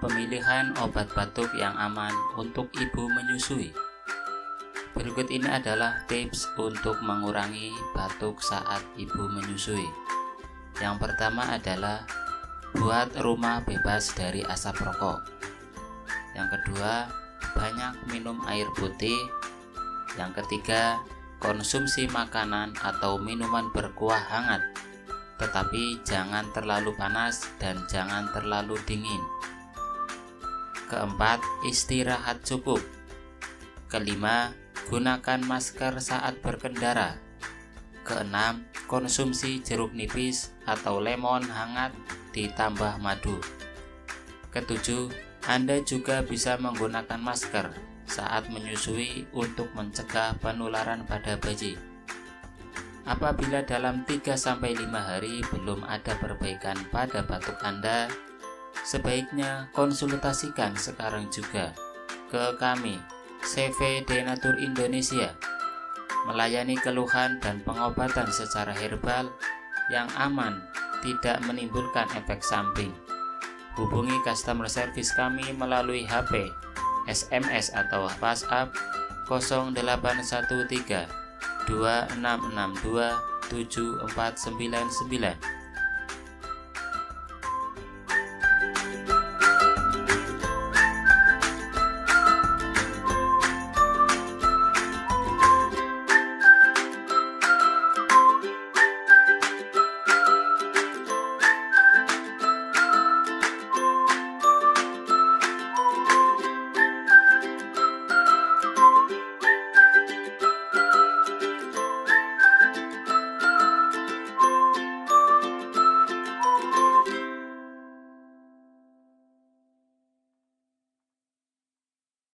pemilihan obat batuk yang aman untuk ibu menyusui. Berikut ini adalah tips untuk mengurangi batuk saat ibu menyusui. Yang pertama adalah buat rumah bebas dari asap rokok. Yang kedua, banyak minum air putih. Yang ketiga, konsumsi makanan atau minuman berkuah hangat, tetapi jangan terlalu panas dan jangan terlalu dingin. Keempat, istirahat cukup. Kelima, gunakan masker saat berkendara. Keenam, konsumsi jeruk nipis atau lemon hangat ditambah madu. Ketujuh, Anda juga bisa menggunakan masker saat menyusui untuk mencegah penularan pada bayi. Apabila dalam 3-5 hari belum ada perbaikan pada batuk Anda, sebaiknya konsultasikan sekarang juga ke kami, CV Denatur Indonesia, melayani keluhan dan pengobatan secara herbal yang aman, tidak menimbulkan efek samping. Hubungi customer service kami melalui HP, SMS atau WhatsApp 0813 2662 7499